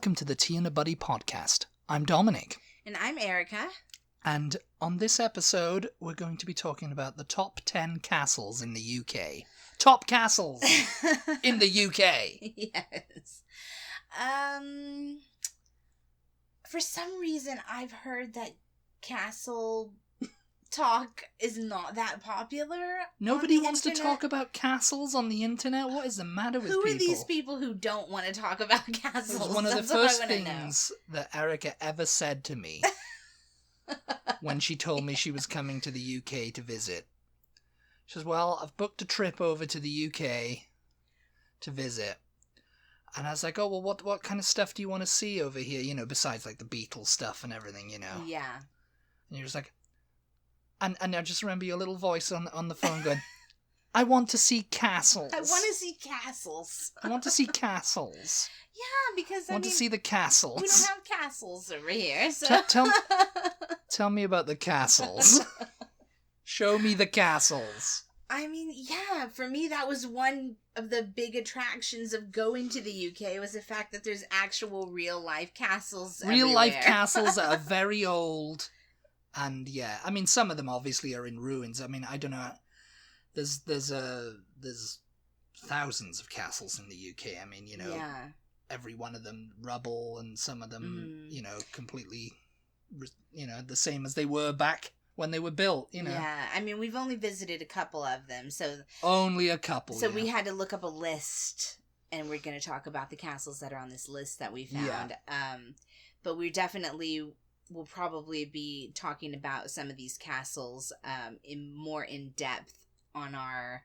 welcome to the Tea and a Buddy podcast. I'm Dominic. And I'm Erica. And on this episode, we're going to be talking about the top 10 castles in the UK. Top castles in the UK. Yes. For some reason, I've heard that castle talk is not that popular. Nobody wants to talk about castles on the internet? What is the matter with people? Who are these people who don't want to talk about castles? It was one of the first things that Erica ever said to me when she told me she was coming to the UK to visit. She says, well, I've booked a trip over to the UK to visit. And I was like, oh, well, what kind of stuff do you want to see over here? You know, besides like the Beatles stuff and everything, you know? Yeah. And you're just like... And I just remember your little voice on the phone going, I want to see castles. I want to see castles. I want to see castles. Yeah, because I want to see the castles. We don't have castles over here, so... Tell me about the castles. Show me the castles. I mean, yeah, for me that was one of the big attractions of going to the UK was the fact that there's actual real-life castles everywhere. Real-life castles that are very old. And yeah, I mean, some of them obviously are in ruins. I mean, I don't know. There's thousands of castles in the UK. I mean, you know, every one of them rubble, and some of them, you know, completely, you know, the same as they were back when they were built. You know. Yeah, I mean, we've only visited a couple of them, so only a couple. So we had to look up a list, and we're going to talk about the castles that are on this list that we found. Yeah. But we definitely. We'll probably be talking about some of these castles in depth on our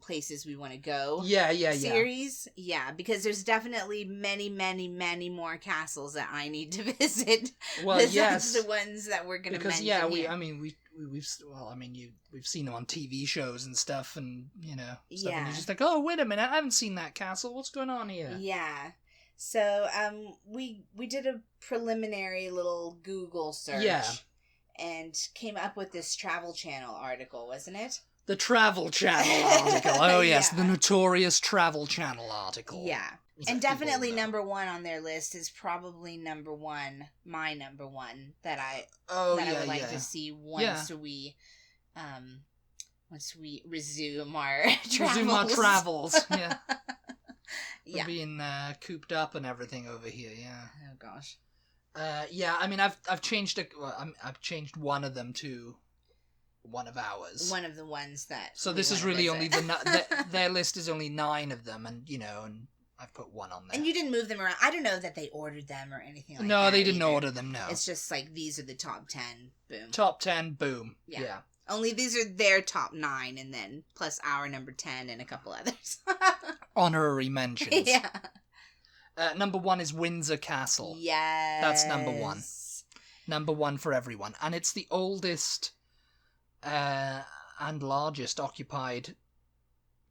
places we want to go series. Yeah, because there's definitely many more castles that I need to visit. Well, yes, the ones that we're going to mention. Because we've seen them on TV shows and stuff, and you know, stuff, and you're just like, oh, wait a minute, I haven't seen that castle. What's going on here? Yeah. So, we did a preliminary little Google search and came up with this Travel Channel article, wasn't it? The Travel Channel article. Oh, yes, the notorious Travel Channel article. Yeah. And definitely number one on their list is probably my number one that I would like to see once we resume our travels. Yeah. We're being cooped up and everything over here, yeah. Oh gosh. I mean, I've changed I've changed one of them to one of ours. One of the ones that. So this is really only their list is only 9 of them, and you know, and I've put one on there. And you didn't move them around. I don't know that they ordered them or anything like that. No, they didn't order them. No, it's just like these are the top 10. Boom. Top 10. Boom. Yeah. Only these are their top 9, and then plus our number 10 and a couple others. Honorary mentions. Yeah. Number 1 is Windsor Castle. Yes. That's number 1. Number 1 for everyone. And it's the oldest and largest occupied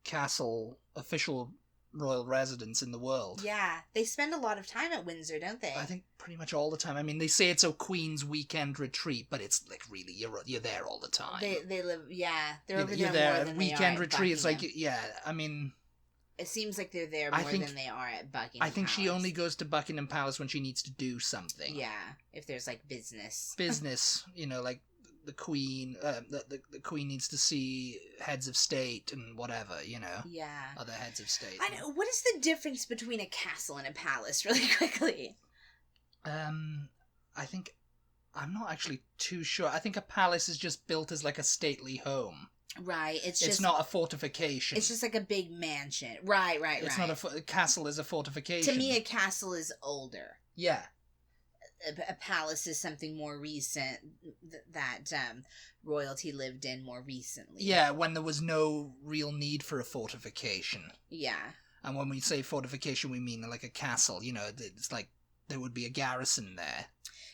castle, official royal residence in the world. Yeah. They spend a lot of time at Windsor, don't they? I think pretty much all the time. I mean, they say it's a Queen's weekend retreat, but it's like really, you're there all the time. They live, they're over there more than weekend they are retreat. It's like, I mean... It seems like they're there more than they are at Buckingham I think Palace. she only goes to Buckingham Palace when she needs to do something. Yeah, if there's like business. Business, you know, like the Queen, the Queen needs to see heads of state and whatever, you know. Yeah. Other heads of state. I know. What is the difference between a castle and a palace, really quickly? I think, I'm not actually too sure. I think a palace is just built as like a stately home. Right, it's not a fortification. It's just like a big mansion. Right. It's not a castle is a fortification. To me, a castle is older. Yeah. A palace is something more recent that royalty lived in more recently. Yeah, when there was no real need for a fortification. Yeah. And when we say fortification, we mean like a castle. You know, it's like there would be a garrison there.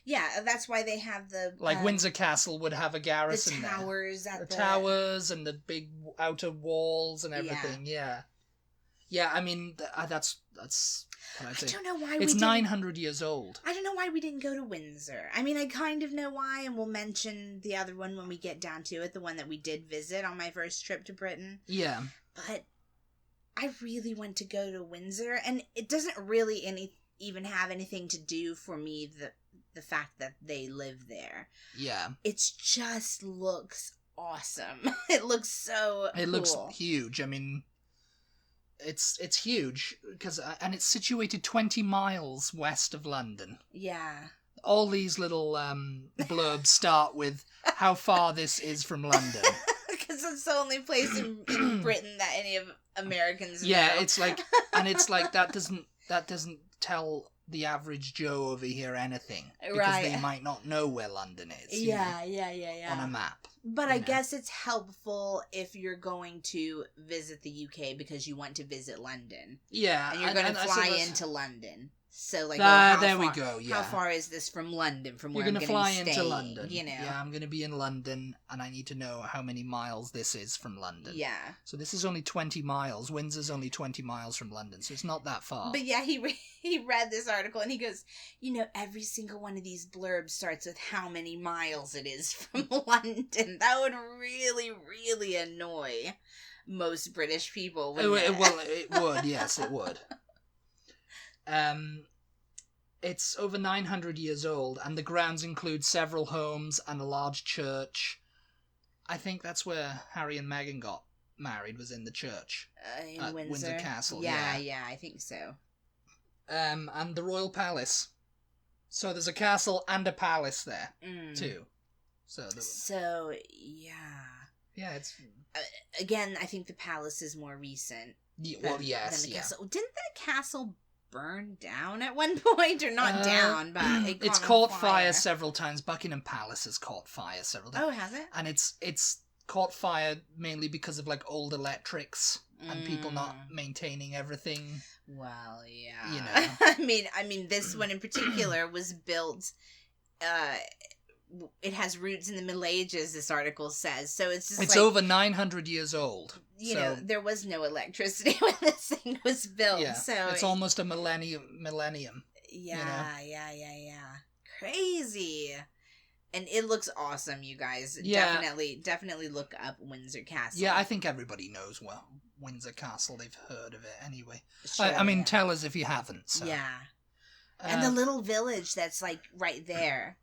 Yeah, that's why they have the... Like Windsor Castle would have a garrison the towers there. The towers and the big outer walls and everything, yeah. Yeah, I mean, that's what I'd say. I don't know why it's 900 years old. I don't know why we didn't go to Windsor. I mean, I kind of know why, and we'll mention the other one when we get down to it, the one that we did visit on my first trip to Britain. Yeah. But I really want to go to Windsor, and it doesn't really even have anything to do for me the fact that they live there. Yeah. It just looks awesome. It looks so It cool. looks huge. I mean, it's huge and it's situated 20 miles west of London. Yeah. All these little blurbs start with how far this is from London. Because it's the only place in Britain that any of Americans know. Yeah, it's like, and it's like that doesn't tell the average Joe over here anything, because they might not know where London is. Yeah, on a map. But I guess it's helpful if you're going to visit the UK because you want to visit London. Yeah, and you're going to fly into London. So, like, there we go. Yeah. How far is this from London? From where you're going to fly stay, into London. You know. Yeah, I'm going to be in London, and I need to know how many miles this is from London. Yeah. So this is only 20 miles. Windsor's only 20 miles from London, so it's not that far. But yeah, he read this article, and he goes, you know, every single one of these blurbs starts with how many miles it is from London. That would really, really annoy most British people. Well, it would. Yes, it would. It's over 900 years old, and the grounds include several homes and a large church. I think that's where Harry and Meghan got married, was in the church. In Windsor Castle. Yeah, I think so. And the Royal Palace. So there's a castle and a palace there, too. So, yeah. Yeah, it's... again, I think the palace is more recent. Yes, than the castle. Didn't that castle burn down at one point, or not down, but it's caught fire several times. Buckingham Palace has caught fire several times. Oh, has it? And it's caught fire mainly because of like old electrics and people not maintaining everything. Well, yeah. You know. I mean, this one in particular was built. It has roots in the Middle Ages, this article says. So it's just over 900 years old. You know, there was no electricity when this thing was built. Yeah, so it's almost a millennium. Yeah, you know? Yeah. Crazy. And it looks awesome, you guys. Yeah. Definitely look up Windsor Castle. Yeah, I think everybody knows Windsor Castle. They've heard of it anyway. Sure, I mean, tell us if you haven't. So. Yeah. And the little village that's like right there.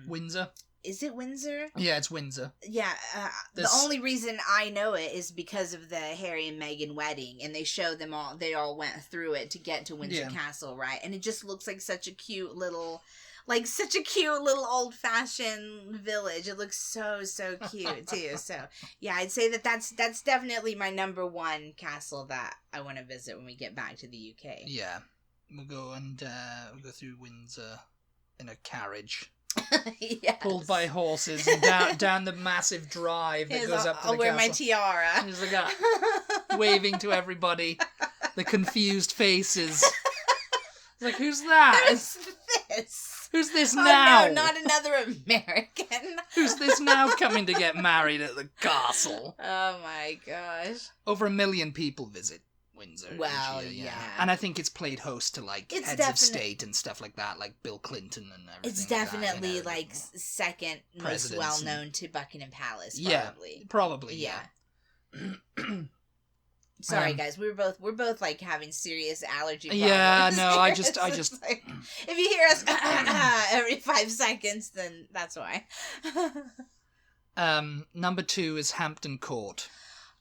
Windsor? Is it Windsor? Yeah, it's Windsor. Yeah, the only reason I know it is because of the Harry and Meghan wedding, and they show them all. They all went through it to get to Windsor Castle, right? And it just looks like such a cute little old-fashioned village. It looks so cute too. So yeah, I'd say that's definitely my number one castle that I want to visit when we get back to the UK. Yeah, we'll go through Windsor in a carriage. Yes. Pulled by horses and down the massive drive that goes up to the castle. I'll wear my tiara. There's a guy waving to everybody. The confused faces. Like, who's that? Who's this? Who's this now? No, not another American. Who's this now coming to get married at the castle? Oh my gosh. Over 1 million people visit Windsor. Well, each year, yeah. And I think it's played host to like heads of state and stuff like that, like Bill Clinton and everything. It's definitely like, that, like second most well known to Buckingham Palace. Probably. Yeah, probably. Yeah. Sorry, guys. We're both like having serious allergy problems. Yeah, no, I just. Like, if you hear us every 5 seconds, then that's why. Number 2 is Hampton Court.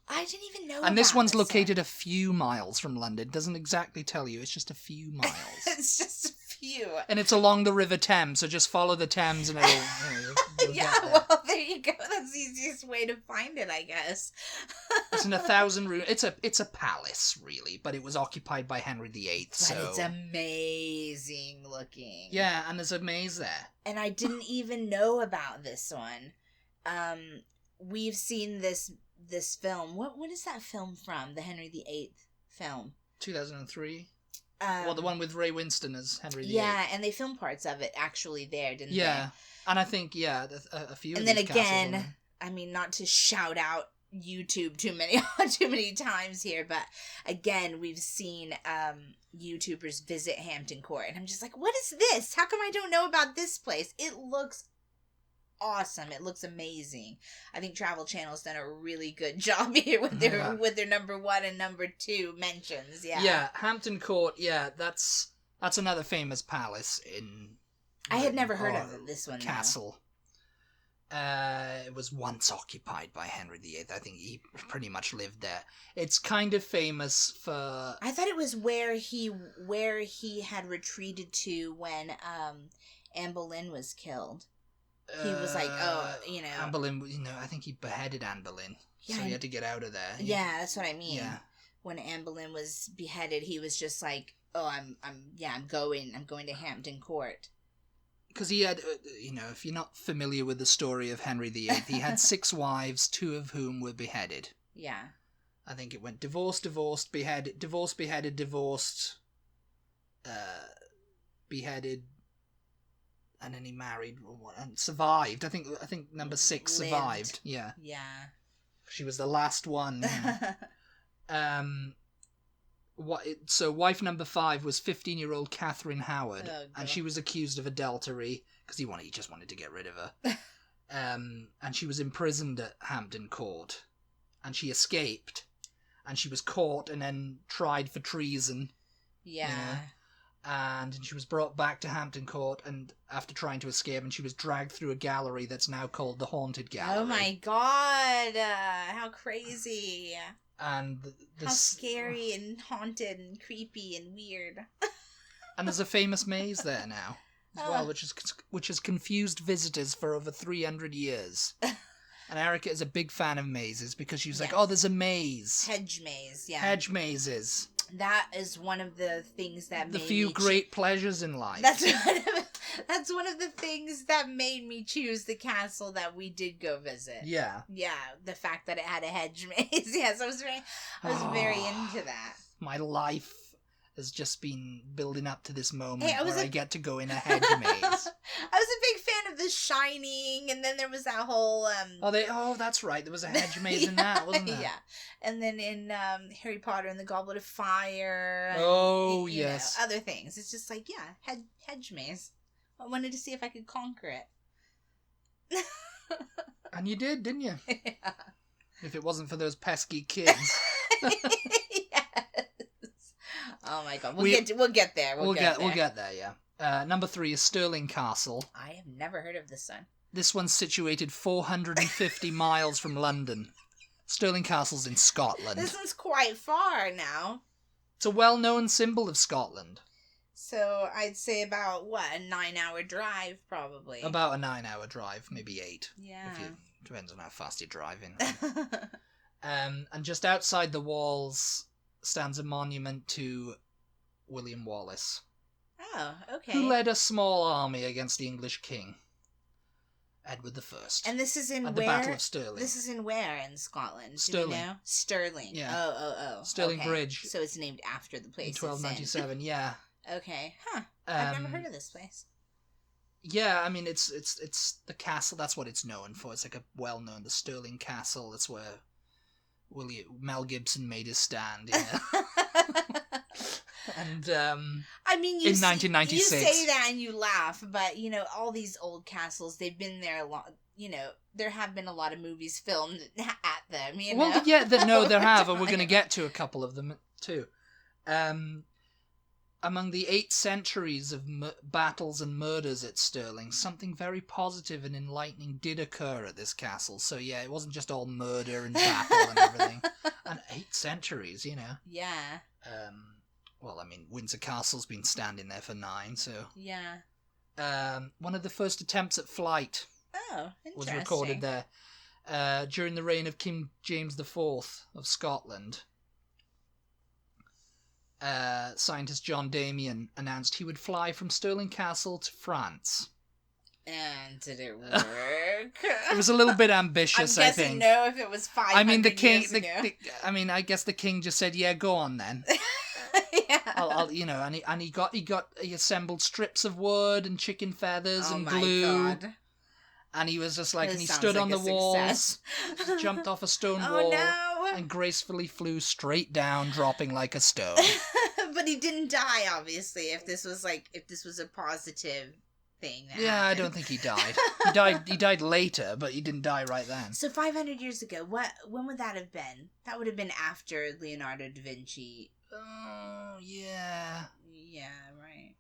I didn't even know. And this one's located a few miles from London. It doesn't exactly tell you. It's just a few miles. It's just a few. And it's along the River Thames, so just follow the Thames and it'll yeah, well, there you go. That's the easiest way to find it, I guess. It's in 1,000 rooms. It's a palace, really, but it was occupied by Henry VIII. But it's amazing looking. Yeah, and there's a maze there. And I didn't even know about this one. We've seen this film. What is that film from? The Henry VIII film. 2003. Well, the one with Ray Winston as Henry VIII. Yeah, and they filmed parts of it actually there, didn't they? Yeah, and I think a few. And of then these again, I mean, not to shout out YouTube too many times here, but again, we've seen YouTubers visit Hampton Court, and I'm just like, what is this? How come I don't know about this place? It looks awesome. It looks amazing. I think Travel Channel's done a really good job here with their number 1 and number 2 mentions. Yeah. Yeah, Hampton Court. Yeah, That's another famous palace in... I had never heard of this one, castle. It was once occupied by Henry VIII. I think he pretty much lived there. It's kind of famous for... I thought it was where he had retreated to when Anne Boleyn was killed. He was like, Anne Boleyn, I think he beheaded Anne Boleyn. Yeah, so he had to get out of there. Yeah, that's what I mean. Yeah. When Anne Boleyn was beheaded, he was just like, oh, I'm going to Hampton Court. Because he had, if you're not familiar with the story of Henry VIII, he had 6 wives, 2 of whom were beheaded. Yeah. I think it went divorced, beheaded, divorced, beheaded, and then he married and survived. I think number 6 survived. Yeah. Yeah. She was the last one. Yeah. So wife number 5 was 15-year-old Catherine Howard, and she was accused of adultery because he just wanted to get rid of her. And she was imprisoned at Hampton Court, and she escaped, and she was caught and then tried for treason. Yeah. And she was brought back to Hampton Court, and after trying to escape, and she was dragged through a gallery that's now called the Haunted Gallery. Oh my god! How crazy! And how scary and haunted and creepy and weird. And there's a famous maze there now as well, which has confused visitors for over 300 years. And Erica is a big fan of mazes because she was like, oh, there's a maze. Hedge maze, yeah. Hedge mazes. That is one of the things that made few great pleasures in life. That's one of the things that made me choose the castle that we did go visit. Yeah. Yeah, the fact that it had a hedge maze. Yes, I was very into that. My life has just been building up to this moment where I get to go in a hedge maze. I was a big fan of The Shining, and then there was that whole... that's right. There was a hedge maze in that, wasn't there? Yeah. And then in Harry Potter and the Goblet of Fire. And, yes. Other things. It's just like, hedge maze. I wanted to see if I could conquer it. And you did, didn't you? Yeah. If it wasn't for those pesky kids. Yes. Oh my god. We'll get there. We'll get there, yeah. Number 3 is Stirling Castle. I have never heard of this one. This one's situated 450 miles from London. Stirling Castle's in Scotland. This one's quite far now. It's a well-known symbol of Scotland. So I'd say about, a 9-hour drive, probably. About a 9-hour drive, maybe 8. Yeah. Depends on how fast you're driving. And just outside the walls stands a monument to William Wallace. Oh, okay. Who led a small army against the English king, Edward I. And this is in at where? the Battle of Stirling. This is in where in Scotland? Stirling. Do you know? Stirling. Yeah. Oh. Stirling Bridge. So it's named after the place. In 1297, yeah. Okay. Huh. I've never heard of this place. Yeah, I mean, it's the castle. That's what it's known for. It's like a well-known, the Stirling Castle. That's where Mel Gibson made his stand. Yeah. And I mean, in 1996, you say that and you laugh, but all these old castles, they've been there a lot. There have been a lot of movies filmed at them. Well, yeah, there have, and we're going to get to a couple of them too. Among the 8 centuries of battles and murders at Stirling, something very positive and enlightening did occur at this castle. So yeah, it wasn't just all murder and battle and everything. And 8 centuries, Yeah. Well, I mean, Windsor Castle's been standing there for 9, so... Yeah. One of the first attempts at flight was recorded there during the reign of King James IV of Scotland. Scientist John Damien announced he would fly from Stirling Castle to France. And did it work? It was a little bit ambitious, I think. No, if it was 500 years ago. I guess the king just said, "Yeah, go on then." Yeah. And he assembled strips of wood and chicken feathers and glue. God. And he was just like, and he stood on the walls, jumped off a stone wall, and gracefully flew straight down, dropping like a stone. But he didn't die, obviously. If this was a positive thing. Yeah, I don't think he died. He died later, but he didn't die right then. So 500 years ago, when would that have been? That would have been after Leonardo da Vinci. Oh, yeah. Yeah, right.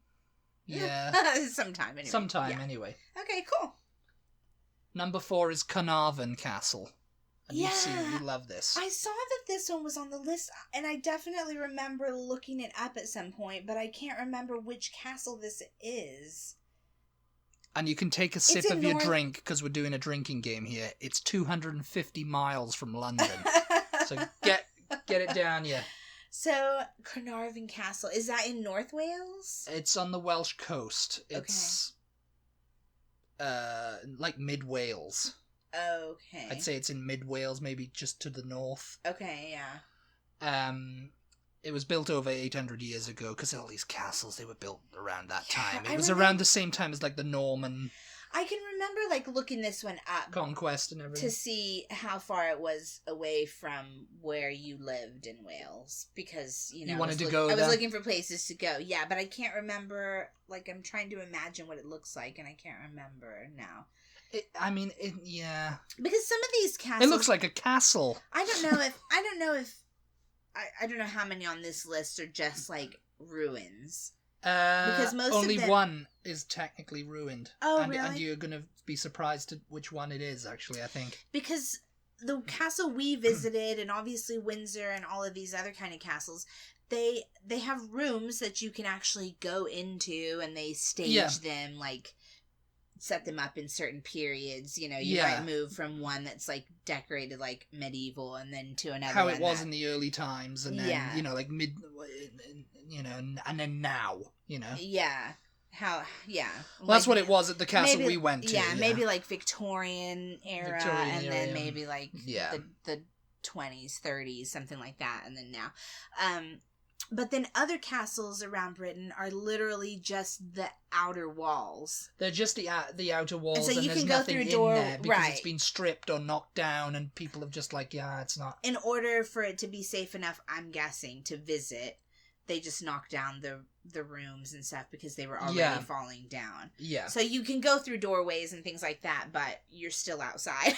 Yeah. Sometime anyway. Sometime anyway. Okay, cool. Number 4 is Carnarvon Castle. And you love this. I saw that this one was on the list, and I definitely remember looking it up at some point, but I can't remember which castle this is. And you can take a sip of your drink, because we're doing a drinking game here. It's 250 miles from London. So get it down, yeah. So, Carnarvon Castle, is that in North Wales? It's on the Welsh coast. It's like mid-Wales. Okay. I'd say it's in mid-Wales, maybe just to the north. Okay, yeah. It was built over 800 years ago, because all these castles, they were built around that time. It was remember, around the same time as, like, the Norman... I can remember, like, looking this one up. Conquest and everything. To see how far it was away from where you lived in Wales. Because, you know... You wanted to go there? I was looking for places to go. Yeah, but I can't remember... Like, I'm trying to imagine what it looks like, and I can't remember now. Yeah. Because some of these castles... It looks like a castle. I don't know how many on this list are just, like, ruins. Because most only of them... one is technically ruined. Oh, and, really? And you're going to be surprised at which one it is, actually, I think. Because the castle we visited, and obviously Windsor and all of these other kind of castles, they have rooms that you can actually go into, and they stage them, like... set them up in certain periods, you know, you might move from one that's like decorated like medieval and then to another how one it was in the early times, and then you know, like mid, you know, and then now, you know, well, that's what it was at the castle we went to, maybe like Victorian era, and then maybe like the 20s 30s, something like that, and then now but then other castles around Britain are literally just the outer walls. They're just the outer walls, and so you there's can go nothing through a door, in there because it's been stripped or knocked down, and people have just like, it's not. In order for it to be safe enough, I'm guessing, to visit, they just knocked down the rooms and stuff because they were already falling down. Yeah. So you can go through doorways and things like that, but you're still outside.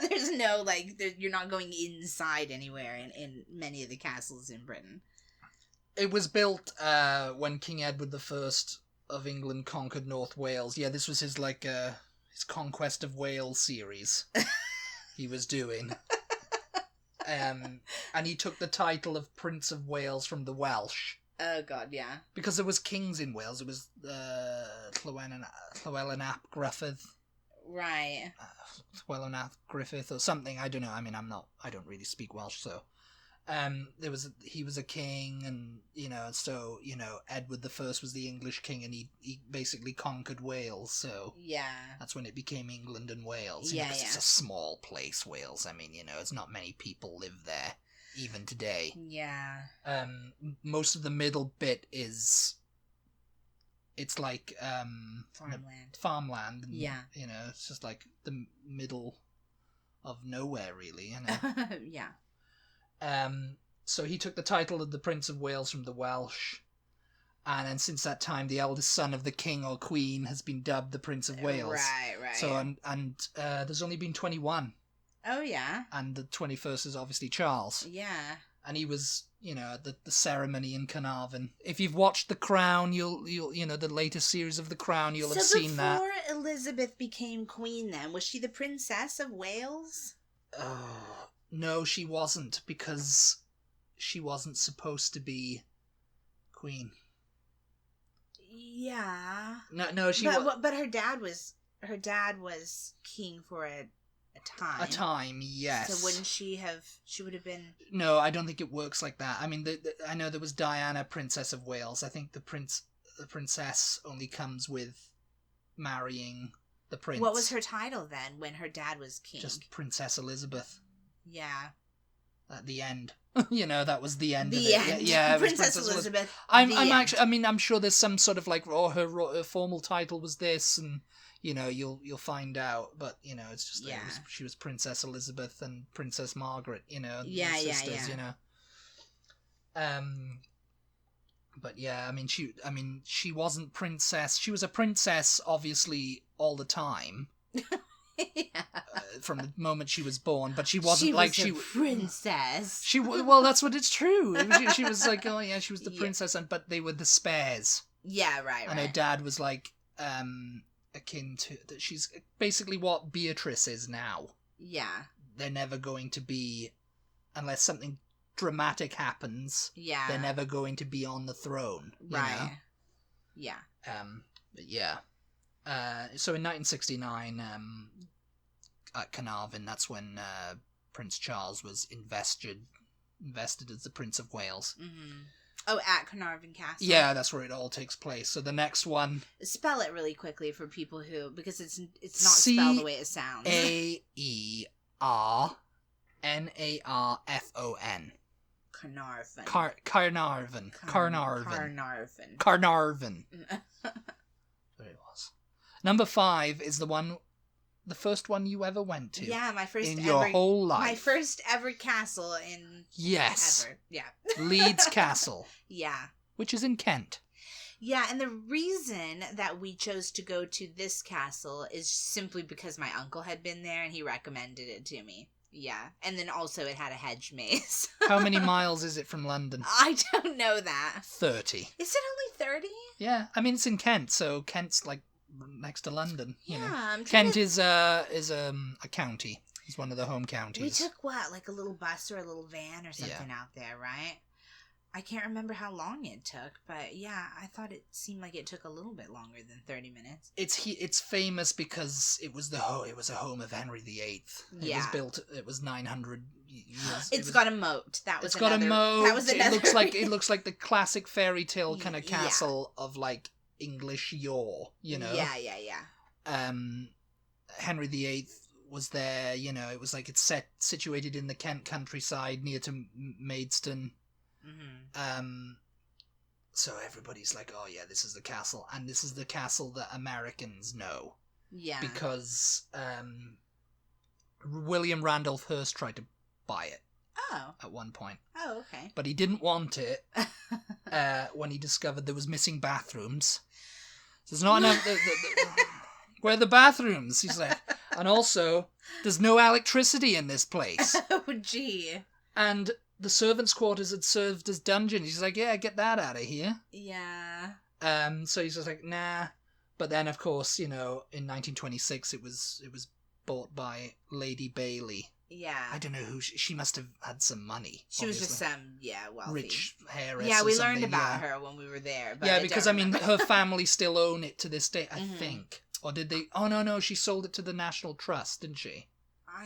There's no, like, you're not going inside anywhere in many of the castles in Britain. It was built when King Edward I of England conquered North Wales. Yeah, this was his his Conquest of Wales series he was doing. And he took the title of Prince of Wales from the Welsh. Oh, God, yeah. Because there was kings in Wales. It was Llywelyn ap Gruffydd. Right. Llywelyn ap Griffith or something. I don't know. I mean, I don't really speak Welsh, so... he was a king, and, you know, so, you know, Edward I was the English king, and he basically conquered Wales, so... Yeah. That's when it became England and Wales. Yeah, because it's a small place, Wales. I mean, you know, it's not many people live there, even today. Yeah. Most of the middle bit is... It's like, farmland. And, you know, it's just like the middle of nowhere, really, you know? Yeah. So he took the title of the Prince of Wales from the Welsh, and then since that time, the eldest son of the king or queen has been dubbed the Prince of Wales. Right. So and there's only been 21. Oh yeah. And the 21st is obviously Charles. Yeah. And he was, you know, at the ceremony in Carnarvon. If you've watched The Crown, you'll you know, the latest series of The Crown, you'll have seen that. So before Elizabeth became queen, then was she the Princess of Wales? Oh. No, she wasn't, because she wasn't supposed to be queen. Yeah. No, she. But her dad was king for a time. A time, yes. So wouldn't she have? She would have been. No, I don't think it works like that. I mean, I know there was Diana, Princess of Wales. I think the princess only comes with marrying the prince. What was her title then when her dad was king? Just Princess Elizabeth. Yeah. At the end. You know, that was the end of it. The end. Yeah, Princess Elizabeth. I'm actually, I mean, I'm sure there's some sort of like, her formal title was this, and, you know, you'll find out, but, you know, it's just, she was Princess Elizabeth and Princess Margaret, you know, sisters, you know. But yeah, I mean, she wasn't princess. She was a princess, obviously, all the time. From the moment she was born, but she wasn't she was a princess. Well, that's what it's true. She was like, oh yeah, she was the princess, but they were the spares. Yeah, right. And her dad was like akin to that. She's basically what Beatrice is now. Yeah. They're never going to be, unless something dramatic happens. Yeah. They're never going to be on the throne. You Right. know? Yeah. But yeah. So in 1969, at Carnarvon, that's when Prince Charles was invested as the Prince of Wales. Mm-hmm. Oh, at Carnarvon Castle? Yeah, that's where it all takes place. So the next one... Spell it really quickly for people who... Because it's not spelled the way it sounds. Caernarfon. Carnarvon. Carnarvon. There it was. Number 5 is the first one you ever went to. Yeah, my first in ever... your whole life. My first ever castle in... Yes. Ever. Yeah. Leeds Castle. Yeah. Which is in Kent. Yeah, and the reason that we chose to go to this castle is simply because my uncle had been there and he recommended it to me. Yeah. And then also it had a hedge maze. How many miles is it from London? I don't know that. 30. Is it only 30? Yeah. I mean, it's in Kent, so Kent's like next to London. You know. Kent is a county. It's one of the home counties. We took what, like a little bus or a little van or something out there, right? I can't remember how long it took, but yeah, I thought it seemed like it took a little bit longer than 30 minutes. It's famous because it was a home of Henry VIII. It was 900 years. It's got a moat. That was It's got a moat. That was another. It looks like the classic fairy tale kind of castle of like English yore, you know. Yeah. Henry VIII was there, you know. It was like it's situated in the Kent countryside near to Maidstone. Mm-hmm. So everybody's like, oh yeah, this is the castle, and this is the castle that Americans know. Yeah. Because William Randolph Hearst tried to buy it. Oh. At one point. Oh, okay. But he didn't want it when he discovered there was missing bathrooms. So there's not enough... where are the bathrooms? He's like... And also, there's no electricity in this place. Oh, gee. And the servants' quarters had served as dungeons. He's like, yeah, get that out of here. Yeah. So he's just like, nah. But then, of course, you know, in 1926, it was bought by Lady Bailey. Yeah. I don't know who she must have had some money. She was just some, wealthy. Rich heiress. Yeah, we learned about her when we were there. But yeah, because, I mean, her family still own it to this day, I think. Or did they? Oh, no, she sold it to the National Trust, didn't she? I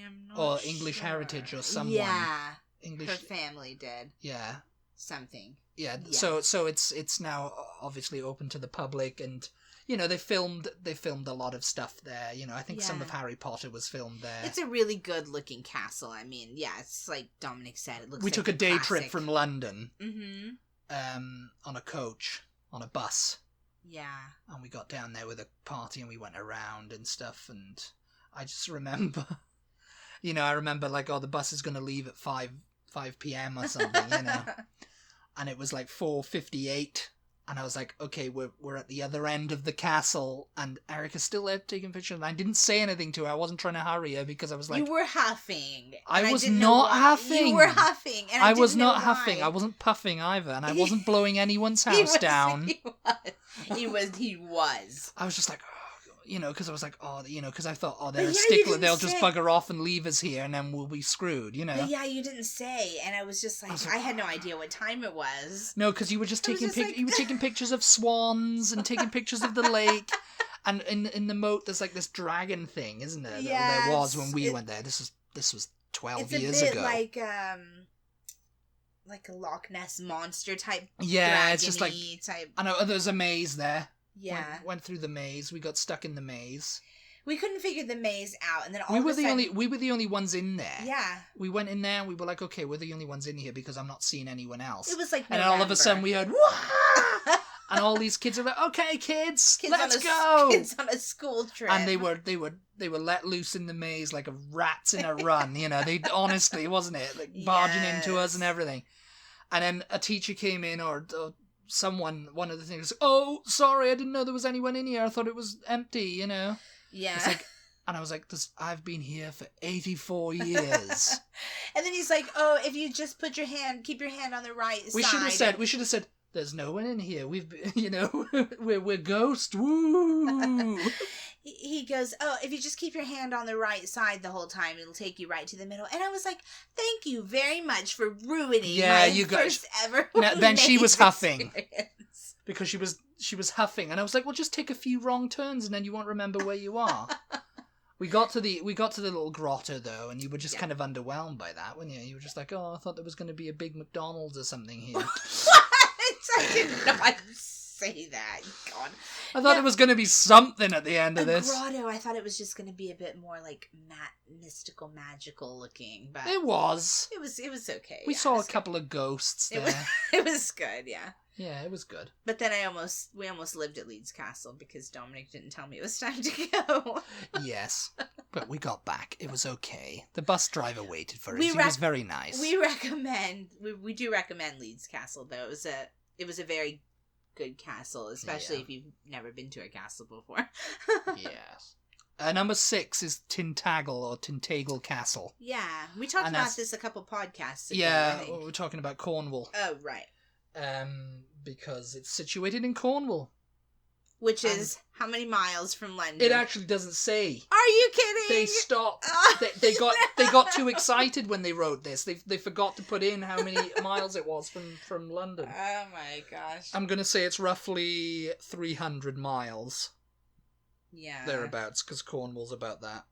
am not Or English Heritage or someone. Yeah. English. Her family did. Yeah. Something. Yeah. So it's now obviously open to the public, and you know they filmed a lot of stuff there. You know, I think some of Harry Potter was filmed there. It's a really good looking castle. I mean, yeah, it's like Dominic said. It looks. We took a day trip from London. Mm-hmm. On a coach, on a bus. Yeah. And we got down there with a party, and we went around and stuff, and I just remember, you know, like, oh, the bus is going to leave at 5 p.m. or something, you know. And it was like 4:58, and I was like, okay, we're at the other end of the castle, and Erica's still there taking pictures, and I didn't say anything to her. I wasn't trying to hurry her because I was like... You were huffing. I was not huffing. You were huffing, and I was not huffing. I wasn't puffing either, and I wasn't blowing anyone's house down. He was. I was just like... You know, because I was like, oh, you know, because I thought, oh, they're a stickler. They'll just bugger off and leave us here, and then we'll be screwed, you know. But yeah, you didn't say, and I was just like, I had no idea what time it was. No, because you were just taking you were taking pictures of swans and taking pictures of the lake, and in the moat there's like this dragon thing, isn't there? Yeah, there was when we went there. This was 12 years ago. It's a bit like a Loch Ness monster type. Yeah, it's just like type. I know there's a maze there. Yeah, went through the maze. We got stuck in the maze. We couldn't figure the maze out, and then we were the only ones in there. Yeah, we went in there and we were like, okay, we're the only ones in here because I'm not seeing anyone else. It was like November. And all of a sudden we heard wah! And all these kids are like, okay, kids let's go. Kids on a school trip, and they were let loose in the maze like rats in a run. You know, they honestly, wasn't it, like barging into us and everything. And then a teacher came in or someone, one of the things, oh, sorry, I didn't know there was anyone in here. I thought it was empty, you know. Yeah. It's like, and I was like, I've been here for 84 years. And then he's like, oh, if you just keep your hand on the right side. We should have said, There's no one in here. We're ghosts. Woo! He goes, oh, if you just keep your hand on the right side the whole time, it'll take you right to the middle. And I was like, thank you very much for ruining my first ever. Then she was huffing experience. because she was huffing, and I was like, well, just take a few wrong turns, and then you won't remember where you are. We got to the little grotto though, and you were just kind of underwhelmed by that, weren't you? You were just like, oh, I thought there was going to be a big McDonald's or something here. What? I did not say that. God. I thought there was going to be something at the end of this. Grotto, I thought it was just going to be a bit more like mystical, magical looking, but it was. It was okay. We saw a couple of ghosts there. It was good, yeah. Yeah, it was good. But then we almost lived at Leeds Castle because Dominic didn't tell me it was time to go. Yes, but we got back. It was okay. The bus driver waited for us. He was very nice. We do recommend Leeds Castle though. It was a very good castle, especially if you've never been to a castle before. Yes. Number 6 is Tintagel Castle. Yeah, we talked about this a couple podcasts ago. Yeah, we're talking about Cornwall. Oh, right. Because it's situated in Cornwall. Which is how many miles from London? It actually doesn't say. Are you kidding? They stopped. They got too excited when they wrote this. They forgot to put in how many miles it was from London. Oh my gosh. I'm going to say it's roughly 300 miles. Yeah. Thereabouts, because Cornwall's about that.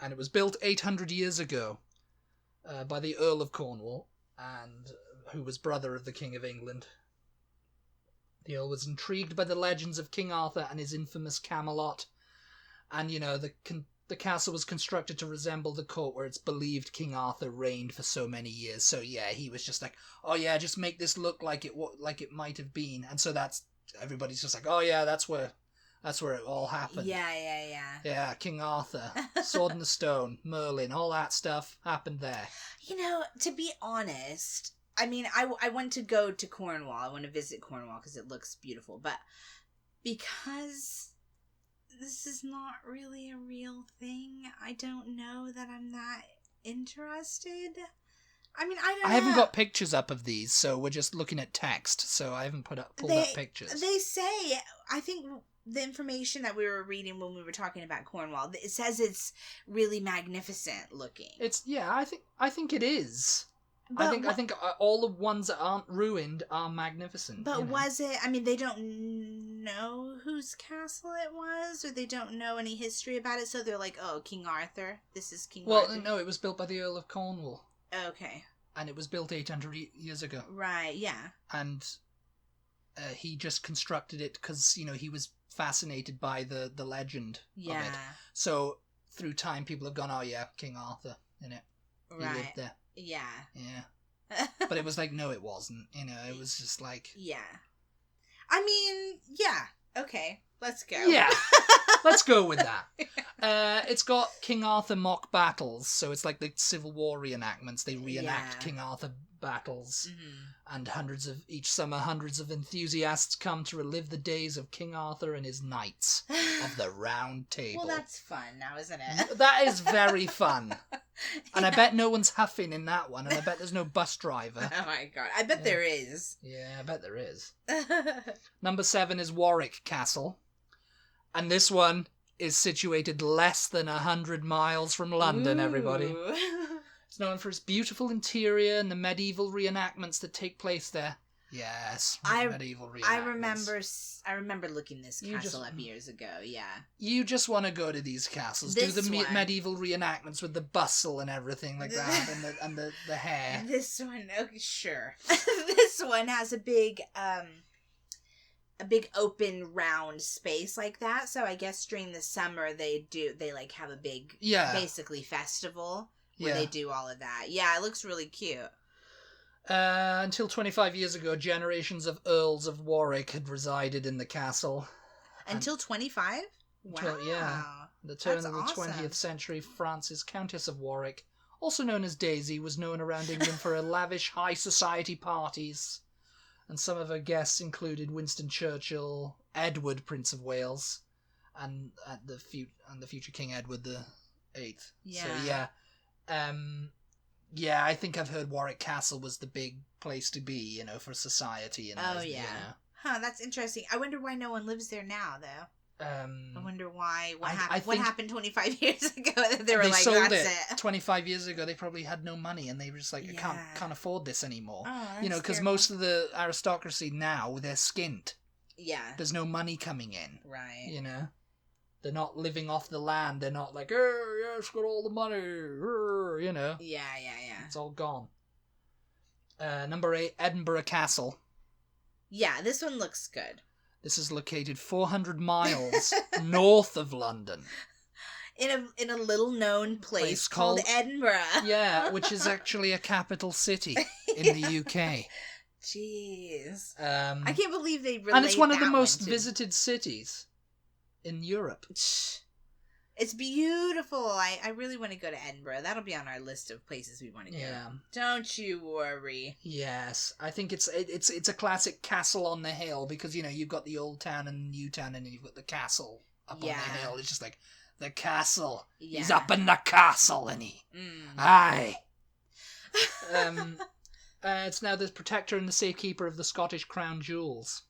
And it was built 800 years ago by the Earl of Cornwall, and who was brother of the King of England. The Earl was intrigued by the legends of King Arthur and his infamous Camelot. And, the castle was constructed to resemble the court where it's believed King Arthur reigned for so many years. So, yeah, he was just like, oh, yeah, just make this look like it might have been. And so everybody's just like, oh, yeah, that's where it all happened. Yeah. Yeah, King Arthur, Sword in the Stone, Merlin, all that stuff happened there. To be honest, I mean, I want to go to Cornwall. I want to visit Cornwall because it looks beautiful. But because this is not really a real thing, I don't know that I'm that interested. I mean, I haven't got pictures up of these, so we're just looking at text. So I haven't pulled up pictures. They say, I think the information that we were reading when we were talking about Cornwall, it says it's really magnificent looking. I think it is. But I think all the ones that aren't ruined are magnificent. But was it? I mean, they don't know whose castle it was, or they don't know any history about it, so they're like, "Oh, King Arthur. This is King Arthur." Well, no, it was built by the Earl of Cornwall. Okay. And it was built 800 years ago. Right. Yeah. And he just constructed it because he was fascinated by the legend of it. So through time, people have gone, "Oh yeah, King Arthur in it. He lived there." Yeah. But it was like, no, it wasn't. It was just like... Yeah. I mean, yeah. Okay, let's go. Yeah, let's go with that. It's got King Arthur mock battles, so it's like the Civil War reenactments. They reenact King Arthur battles. Mm-hmm. And each summer, hundreds of enthusiasts come to relive the days of King Arthur and his knights of the Round Table. Well, that's fun now, isn't it? That is very fun. And I bet no one's huffing in that one, and I bet there's no bus driver. Oh my god, I bet there is. Yeah, I bet there is. Number 7 is Warwick Castle. And this one is situated less than 100 miles from London, everybody. It's known for its beautiful interior and the medieval reenactments that take place there. Yes, medieval reenactments. I remember looking this castle up years ago, yeah. You just want to go to these castles, do the medieval reenactments with the bustle and everything like that, and the hair. This one, okay, sure. This one has a big open round space like that, so I guess during the summer they like have a big, basically festival where they do all of that. Yeah, it looks really cute. Until 25 years ago, generations of Earls of Warwick had resided in the castle. Until 25? Wow. Yeah. The turn of the 20th century, Frances, Countess of Warwick, also known as Daisy, was known around England for her lavish high society parties. And some of her guests included Winston Churchill, Edward, Prince of Wales, and the future King Edward VIII. Yeah. So, yeah. Yeah, I think I've heard Warwick Castle was the big place to be, for society. And Oh, yeah. Huh, that's interesting. I wonder why no one lives there now, though. I wonder why. What happened 25 years ago that they were like, sold that's it. 25 years ago, they probably had no money, and they were just like, I can't afford this anymore. Oh, because most of the aristocracy now, they're skint. Yeah. There's no money coming in. Right. They're not living off the land. They're not like, oh, yes, got all the money. Yeah. It's all gone. Number 8, Edinburgh Castle. Yeah, this one looks good. This is located 400 miles north of London. In a little known place called Edinburgh. Yeah, which is actually a capital city in the UK. Jeez. I can't believe they relate. And it's one of the most visited cities in Europe. It's beautiful. I really want to go to Edinburgh. That'll be on our list of places we want to go. Yeah. Don't you worry. Yes. I think it's a classic castle on the hill because, you've got the old town and the new town and then you've got the castle up on the hill. It's just like, the castle. Yeah. He's up in the castle, and he... Aye. It's now the protector and the safekeeper of the Scottish crown jewels.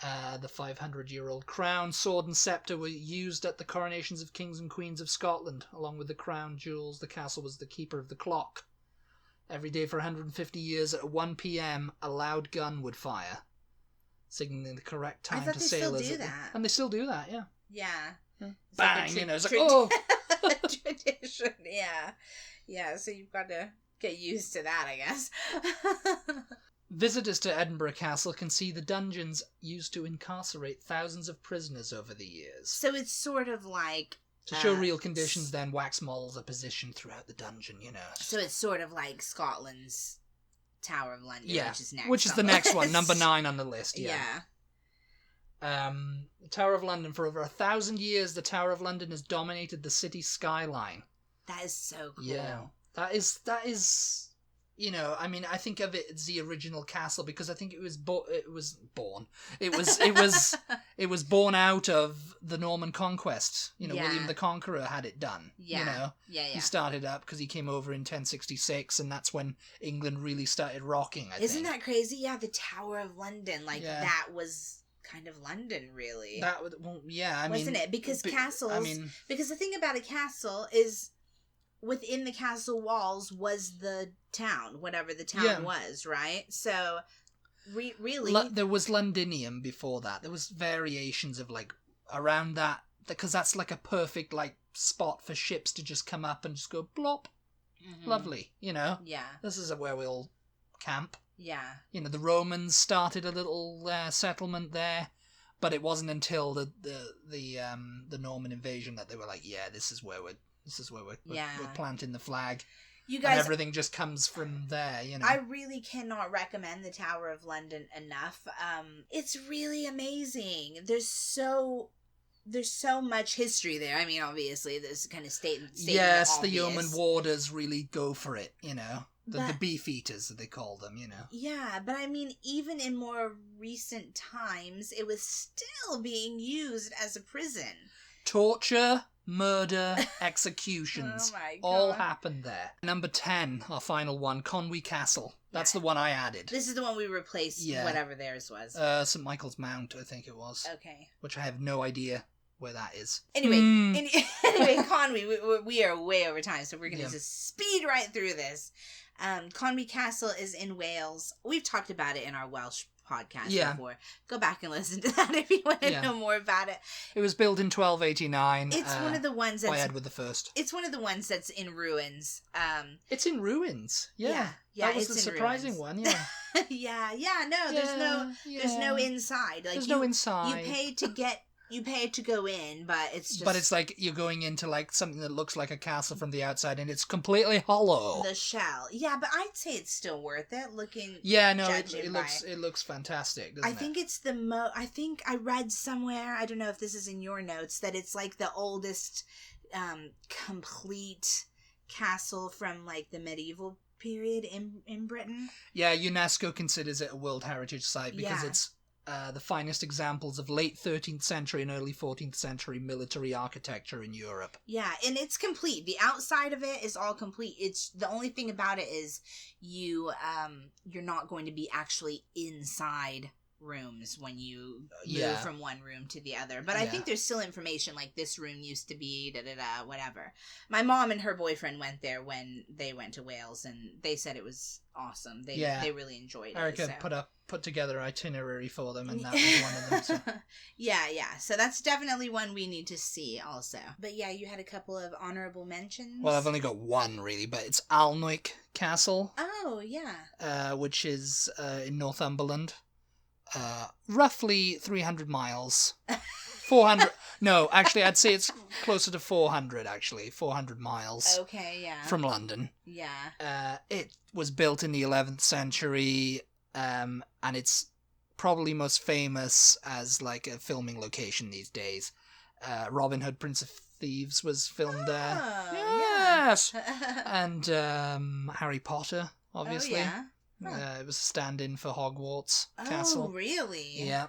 The 500-year-old crown, sword and sceptre were used at the coronations of kings and queens of Scotland. Along with the crown jewels, the castle was the keeper of the clock. Every day for 150 years at 1 p.m, a loud gun would fire, signaling the correct time to sailors. They still do that. And they still do that, yeah. Yeah. Bang, it's like, oh! Tradition, yeah. Yeah, so you've got to get used to that, I guess. Visitors to Edinburgh Castle can see the dungeons used to incarcerate thousands of prisoners over the years. So it's sort of like... To show real conditions, then wax models are positioned throughout the dungeon, So it's sort of like Scotland's Tower of London, yeah, which is next. Which is the next one, number 9 on the list, yeah. The Tower of London. For over 1,000 years, the Tower of London has dominated the city's skyline. That is so cool. Yeah. That is... I think of it as the original castle because I think it was born. It was born out of the Norman conquest. William the Conqueror had it done. Yeah. He started up because he came over in 1066, and that's when England really started rocking. Isn't that crazy? Yeah, the Tower of London, that was kind of London, really. Wasn't it? Because castles. Because the thing about a castle is, within the castle walls was the town, whatever the town was, right? So, really... there was Londinium before that. There was variations of, around that, because that's, a perfect, spot for ships to just come up and just go, blop. Mm-hmm. Lovely, Yeah. This is where we'll camp. Yeah. The Romans started a little settlement there, but it wasn't until the Norman invasion that they were like, yeah, this is where we're planting the flag. You guys, and everything just comes from there, I really cannot recommend the Tower of London enough. It's really amazing. There's so much history there. Obviously, there's kind of statement. Yes, the yeoman warders really go for it, The beef eaters, they call them, Yeah, but even in more recent times, it was still being used as a prison. Torture, murder, executions. Oh my God. All happened there. Number 10, our final one, Conwy Castle. That's the one I added. This is the one we replaced, whatever theirs was. St. Michael's Mount, I think it was. Okay. Which I have no idea where that is. Anyway, Conwy, we are way over time, so we're going to just speed right through this. Conwy Castle is in Wales. We've talked about it in our Welsh podcast before. Go back and listen to that if you want to know more about it. It was built in 1289. It's one of the ones that's... by Edward I. It's one of the ones that's in ruins. It's in ruins. Yeah. That was the surprising one, yeah. There's no inside. There's no inside. You pay to go in, but it's just... But it's like you're going into something that looks like a castle from the outside, and it's completely hollow. The shell. Yeah, but I'd say it's still worth it, looking... Yeah, no, it looks fantastic, doesn't it? I think it's I think I read somewhere, I don't know if this is in your notes, that it's the oldest complete castle from the medieval period in Britain. Yeah, UNESCO considers it a World Heritage Site because it's the finest examples of late 13th century and early 14th century military architecture in Europe. Yeah, and it's complete. The outside of it is all complete. It's the only thing about it is you're not going to be actually inside rooms when you move from one room to the other. But I think there's still information like this room used to be whatever. My mom and her boyfriend went there when they went to Wales, and they said it was awesome. They really enjoyed it. Erica put together an itinerary for them, and that was one of them. So. Yeah. So that's definitely one we need to see also. But yeah, you had a couple of honorable mentions. Well, I've only got one really, but it's Alnwick Castle. Oh, yeah. Which is in Northumberland. Roughly 300 miles. 400. No, actually, I'd say it's closer to 400, actually. 400 miles. Okay, yeah. From London. Yeah. It was built in the 11th century, and it's probably most famous as, like, a filming location these days. Robin Hood, Prince of Thieves was filmed there. Yes! Yeah. And Harry Potter, obviously. Oh, yeah. It was a stand-in for Hogwarts Castle. Oh, really? Yeah.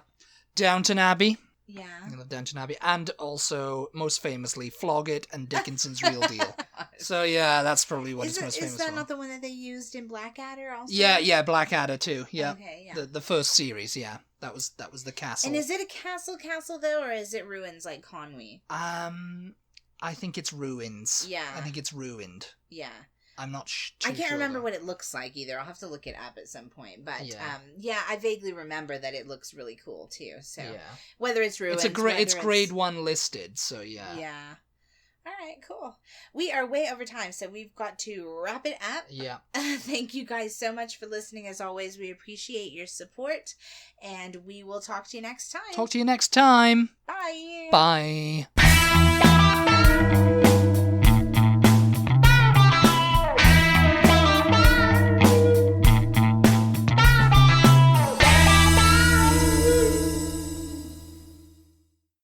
Downton Abbey. Yeah. I love Downton Abbey. And also, most famously, Flogget and Dickinson's Real Deal. So, yeah, that's probably what it's most famous for. Is that not the one that they used in Blackadder also? Yeah, Blackadder too. Yeah. Okay, yeah. The first series, yeah. That was the castle. And is it a castle though, or is it ruins like Conwy? I think it's ruins. Yeah. I think it's ruined. Yeah. I'm not I can't remember though. what it looks like either. I'll have to look it up at some point. But yeah, I vaguely remember that it looks really cool too. So yeah. whether it's ruins, it's grade 1 listed. So yeah. Yeah. All right, cool. We are way over time, so we've got to wrap it up. Yeah. Thank you guys so much for listening. As always, we appreciate your support, and we will talk to you next time. Talk to you next time. Bye. Bye.